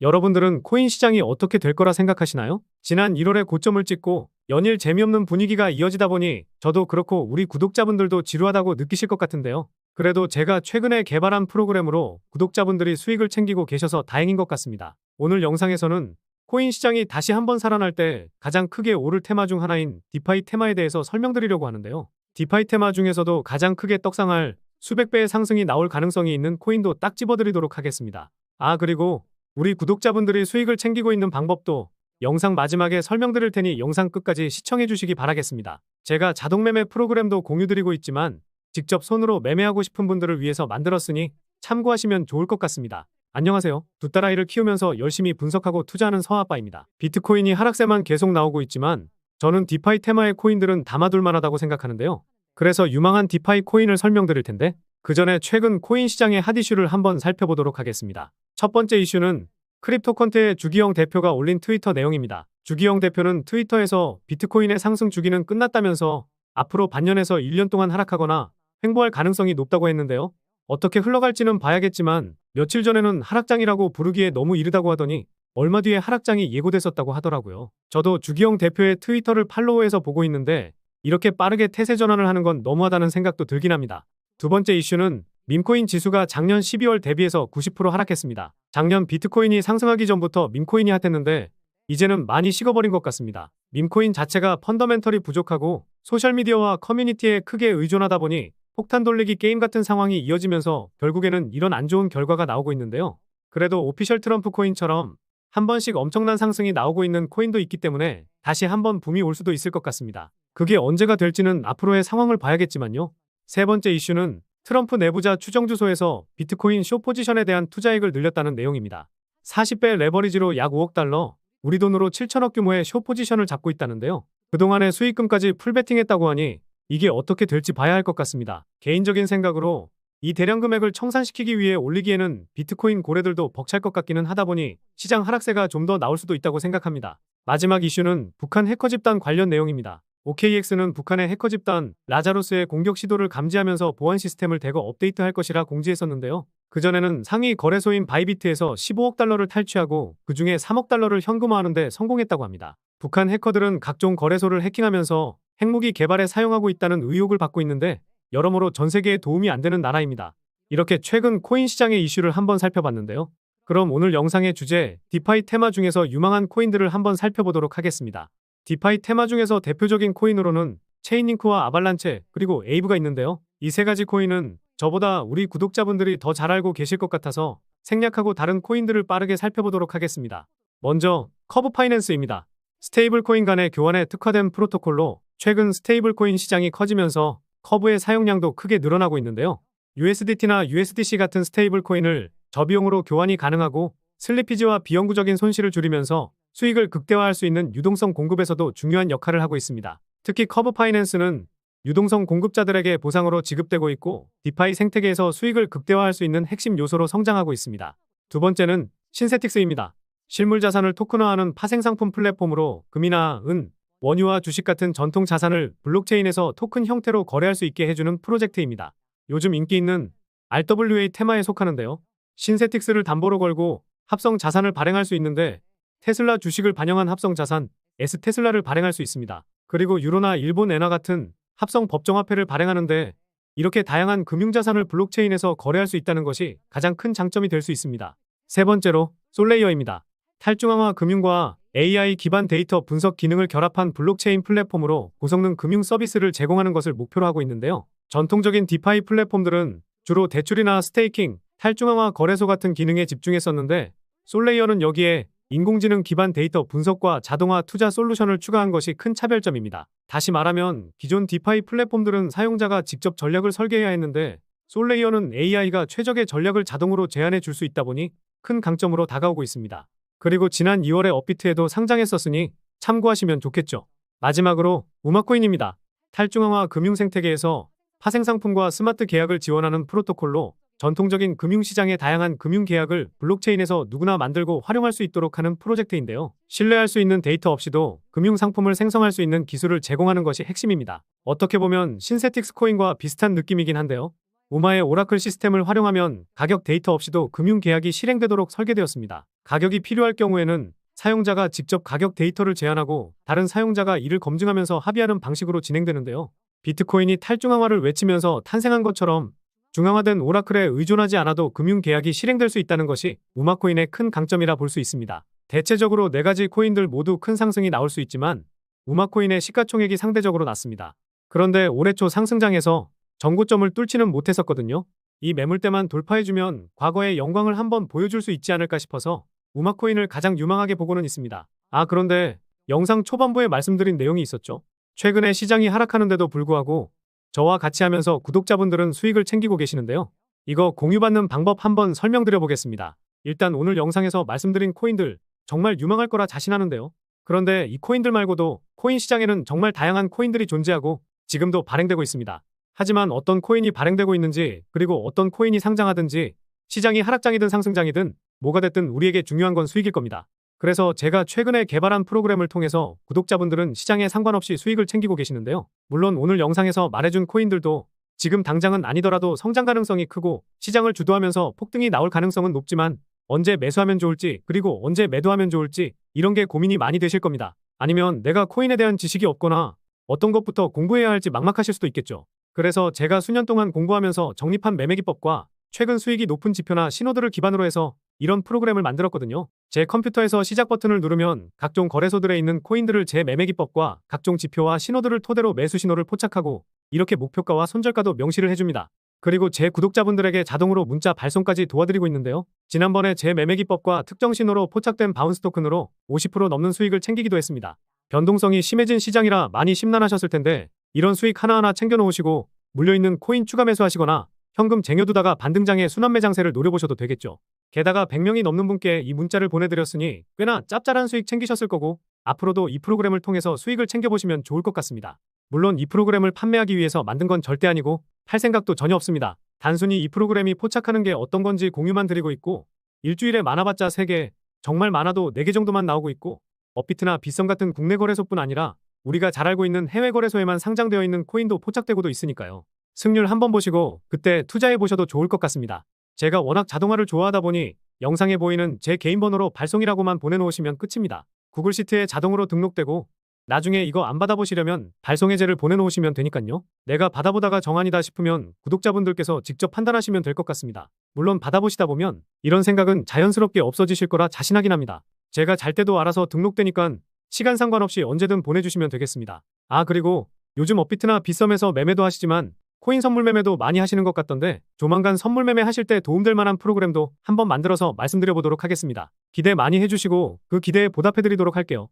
여러분들은 코인 시장이 어떻게 될 거라 생각하시나요? 지난 1월에 고점을 찍고 연일 재미없는 분위기가 이어지다 보니 저도 그렇고 우리 구독자분들도 지루하다고 느끼실 것 같은데요. 그래도 제가 최근에 개발한 프로그램으로 구독자분들이 수익을 챙기고 계셔서 다행인 것 같습니다. 오늘 영상에서는 코인 시장이 다시 한번 살아날 때 가장 크게 오를 테마 중 하나인 디파이 테마에 대해서 설명드리려고 하는데요. 디파이 테마 중에서도 가장 크게 떡상할 수백 배의 상승이 나올 가능성이 있는 코인도 딱 집어드리도록 하겠습니다. 그리고 우리 구독자분들이 수익을 챙기고 있는 방법도 영상 마지막에 설명드릴 테니 영상 끝까지 시청해 주시기 바라겠습니다. 제가 자동 매매 프로그램도 공유드리고 있지만 직접 손으로 매매하고 싶은 분들을 위해서 만들었으니 참고하시면 좋을 것 같습니다. 안녕하세요. 두 딸아이를 키우면서 열심히 분석하고 투자하는 서아빠입니다. 비트코인이 하락세만 계속 나오고 있지만 저는 디파이 테마의 코인들은 담아둘 만하다고 생각하는데요. 그래서 유망한 디파이 코인을 설명드릴 텐데 그 전에 최근 코인 시장의 핫 이슈를 한번 살펴보도록 하겠습니다. 첫 번째 이슈는 크립토컨트의 주기영 대표가 올린 트위터 내용입니다. 주기영 대표는 트위터에서 비트코인의 상승 주기는 끝났다면서 앞으로 반년에서 1년 동안 하락하거나 횡보할 가능성이 높다고 했는데요. 어떻게 흘러갈지는 봐야겠지만 며칠 전에는 하락장이라고 부르기에 너무 이르다고 하더니 얼마 뒤에 하락장이 예고됐었다고 하더라고요. 저도 주기영 대표의 트위터를 팔로우해서 보고 있는데 이렇게 빠르게 태세 전환을 하는 건 너무하다는 생각도 들긴 합니다. 두 번째 이슈는 밈코인 지수가 작년 12월 대비해서 90% 하락했습니다. 작년 비트코인이 상승하기 전부터 밈코인이 핫했는데 이제는 많이 식어버린 것 같습니다. 밈코인 자체가 펀더멘털이 부족하고 소셜미디어와 커뮤니티에 크게 의존하다 보니 폭탄 돌리기 게임 같은 상황이 이어지면서 결국에는 이런 안 좋은 결과가 나오고 있는데요. 그래도 오피셜 트럼프 코인처럼 한 번씩 엄청난 상승이 나오고 있는 코인도 있기 때문에 다시 한번 붐이 올 수도 있을 것 같습니다. 그게 언제가 될지는 앞으로의 상황을 봐야겠지만요. 세 번째 이슈는 트럼프 내부자 추정주소에서 비트코인 숏 포지션에 대한 투자액을 늘렸다는 내용입니다. 40배 레버리지로 약 5억 달러, 우리 돈으로 7천억 규모의 숏 포지션을 잡고 있다는데요. 그동안의 수익금까지 풀베팅했다고 하니 이게 어떻게 될지 봐야 할 것 같습니다. 개인적인 생각으로 이 대량 금액을 청산시키기 위해 올리기에는 비트코인 고래들도 벅찰 것 같기는 하다 보니 시장 하락세가 좀 더 나올 수도 있다고 생각합니다. 마지막 이슈는 북한 해커 집단 관련 내용입니다. OKX는 북한의 해커 집단 라자로스의 공격 시도를 감지하면서 보안 시스템을 대거 업데이트할 것이라 공지했었는데요. 그전에는 상위 거래소인 바이비트에서 15억 달러를 탈취하고 그중에 3억 달러를 현금화하는 데 성공했다고 합니다. 북한 해커들은 각종 거래소를 해킹하면서 핵무기 개발에 사용하고 있다는 의혹을 받고 있는데 여러모로 전 세계에 도움이 안 되는 나라입니다. 이렇게 최근 코인 시장의 이슈를 한번 살펴봤는데요. 그럼 오늘 영상의 주제 디파이 테마 중에서 유망한 코인들을 한번 살펴보도록 하겠습니다. 디파이 테마 중에서 대표적인 코인으로는 체인링크와 아발란체 그리고 에이브가 있는데요. 이 세 가지 코인은 저보다 우리 구독자분들이 더 잘 알고 계실 것 같아서 생략하고 다른 코인들을 빠르게 살펴보도록 하겠습니다. 먼저 커브 파이낸스입니다. 스테이블 코인 간의 교환에 특화된 프로토콜로 최근 스테이블 코인 시장이 커지면서 커브의 사용량도 크게 늘어나고 있는데요. USDT나 USDC 같은 스테이블 코인을 저비용으로 교환이 가능하고 슬리피지와 비영구적인 손실을 줄이면서 수익을 극대화할 수 있는 유동성 공급에서도 중요한 역할을 하고 있습니다. 특히 커브 파이낸스는 유동성 공급자들에게 보상으로 지급되고 있고 디파이 생태계에서 수익을 극대화할 수 있는 핵심 요소로 성장하고 있습니다. 두 번째는 신세틱스입니다. 실물 자산을 토큰화하는 파생상품 플랫폼으로 금이나 은, 원유와 주식 같은 전통 자산을 블록체인에서 토큰 형태로 거래할 수 있게 해주는 프로젝트입니다. 요즘 인기 있는 RWA 테마에 속하는데요. 신세틱스를 담보로 걸고 합성 자산을 발행할 수 있는데 테슬라 주식을 반영한 합성 자산, S테슬라를 발행할 수 있습니다. 그리고 유로나 일본 엔화 같은 합성 법정화폐를 발행하는데 이렇게 다양한 금융자산을 블록체인에서 거래할 수 있다는 것이 가장 큰 장점이 될 수 있습니다. 세 번째로 솔레이어입니다. 탈중앙화 금융과 AI 기반 데이터 분석 기능을 결합한 블록체인 플랫폼으로 고성능 금융 서비스를 제공하는 것을 목표로 하고 있는데요. 전통적인 디파이 플랫폼들은 주로 대출이나 스테이킹, 탈중앙화 거래소 같은 기능에 집중했었는데 솔레이어는 여기에 인공지능 기반 데이터 분석과 자동화 투자 솔루션을 추가한 것이 큰 차별점입니다. 다시 말하면 기존 디파이 플랫폼들은 사용자가 직접 전략을 설계해야 했는데 솔레이어는 AI가 최적의 전략을 자동으로 제안해 줄 수 있다 보니 큰 강점으로 다가오고 있습니다. 그리고 지난 2월에 업비트에도 상장했었으니 참고하시면 좋겠죠. 마지막으로 우마코인입니다. 탈중앙화 금융 생태계에서 파생상품과 스마트 계약을 지원하는 프로토콜로 전통적인 금융시장의 다양한 금융계약을 블록체인에서 누구나 만들고 활용할 수 있도록 하는 프로젝트인데요. 신뢰할 수 있는 데이터 없이도 금융상품을 생성할 수 있는 기술을 제공하는 것이 핵심입니다. 어떻게 보면 신세틱스 코인과 비슷한 느낌이긴 한데요. 우마의 오라클 시스템을 활용하면 가격 데이터 없이도 금융계약이 실행되도록 설계되었습니다. 가격이 필요할 경우에는 사용자가 직접 가격 데이터를 제안하고 다른 사용자가 이를 검증하면서 합의하는 방식으로 진행되는데요. 비트코인이 탈중앙화를 외치면서 탄생한 것처럼 중앙화된 오라클에 의존하지 않아도 금융계약이 실행될 수 있다는 것이 우마코인의 큰 강점이라 볼 수 있습니다. 대체적으로 4가지 코인들 모두 큰 상승이 나올 수 있지만 우마코인의 시가총액이 상대적으로 낮습니다. 그런데 올해 초 상승장에서 전고점을 뚫지는 못했었거든요. 이 매물대만 돌파해주면 과거의 영광을 한번 보여줄 수 있지 않을까 싶어서 우마코인을 가장 유망하게 보고는 있습니다. 그런데 영상 초반부에 말씀드린 내용이 있었죠. 최근에 시장이 하락하는데도 불구하고 저와 같이 하면서 구독자분들은 수익을 챙기고 계시는데요. 이거 공유받는 방법 한번 설명드려 보겠습니다. 일단 오늘 영상에서 말씀드린 코인들 정말 유망할 거라 자신하는데요. 그런데 이 코인들 말고도 코인 시장에는 정말 다양한 코인들이 존재하고 지금도 발행되고 있습니다. 하지만 어떤 코인이 발행되고 있는지 그리고 어떤 코인이 상장하든지 시장이 하락장이든 상승장이든 뭐가 됐든 우리에게 중요한 건 수익일 겁니다. 그래서 제가 최근에 개발한 프로그램을 통해서 구독자분들은 시장에 상관없이 수익을 챙기고 계시는데요. 물론 오늘 영상에서 말해준 코인들도 지금 당장은 아니더라도 성장 가능성이 크고 시장을 주도하면서 폭등이 나올 가능성은 높지만 언제 매수하면 좋을지 그리고 언제 매도하면 좋을지 이런 게 고민이 많이 되실 겁니다. 아니면 내가 코인에 대한 지식이 없거나 어떤 것부터 공부해야 할지 막막하실 수도 있겠죠. 그래서 제가 수년 동안 공부하면서 정립한 매매기법과 최근 수익이 높은 지표나 신호들을 기반으로 해서 이런 프로그램을 만들었거든요. 제 컴퓨터에서 시작 버튼을 누르면 각종 거래소들에 있는 코인들을 제 매매기법과 각종 지표와 신호들을 토대로 매수 신호를 포착하고 이렇게 목표가와 손절가도 명시를 해줍니다. 그리고 제 구독자분들에게 자동으로 문자 발송까지 도와드리고 있는데요. 지난번에 제 매매기법과 특정 신호로 포착된 바운스 토큰으로 50% 넘는 수익을 챙기기도 했습니다. 변동성이 심해진 시장이라 많이 심란하셨을 텐데 이런 수익 하나하나 챙겨놓으시고 물려있는 코인 추가 매수하시거나 현금 쟁여두다가 반등장에 순환매장세를 노려보셔도 되겠죠. 게다가 100명이 넘는 분께 이 문자를 보내드렸으니 꽤나 짭짤한 수익 챙기셨을 거고 앞으로도 이 프로그램을 통해서 수익을 챙겨보시면 좋을 것 같습니다. 물론 이 프로그램을 판매하기 위해서 만든 건 절대 아니고 팔 생각도 전혀 없습니다. 단순히 이 프로그램이 포착하는 게 어떤 건지 공유만 드리고 있고 일주일에 많아봤자 3개, 정말 많아도 4개 정도만 나오고 있고 업비트나 빗썸 같은 국내 거래소뿐 아니라 우리가 잘 알고 있는 해외 거래소에만 상장되어 있는 코인도 포착되고도 있으니까요. 승률 한번 보시고 그때 투자해 보셔도 좋을 것 같습니다. 제가 워낙 자동화를 좋아하다 보니 영상에 보이는 제 개인 번호로 발송이라고만 보내놓으시면 끝입니다. 구글 시트에 자동으로 등록되고 나중에 이거 안 받아보시려면 발송 해제를 보내놓으시면 되니까요. 내가 받아보다가 정 아니다 싶으면 구독자분들께서 직접 판단하시면 될 것 같습니다. 물론 받아보시다 보면 이런 생각은 자연스럽게 없어지실 거라 자신하긴 합니다. 제가 잘 때도 알아서 등록되니까 시간 상관없이 언제든 보내주시면 되겠습니다. 그리고 요즘 업비트나 빗썸에서 매매도 하시지만 코인 선물 매매도 많이 하시는 것 같던데 조만간 선물 매매 하실 때 도움될 만한 프로그램도 한번 만들어서 말씀드려보도록 하겠습니다. 기대 많이 해주시고 그 기대에 보답해드리도록 할게요.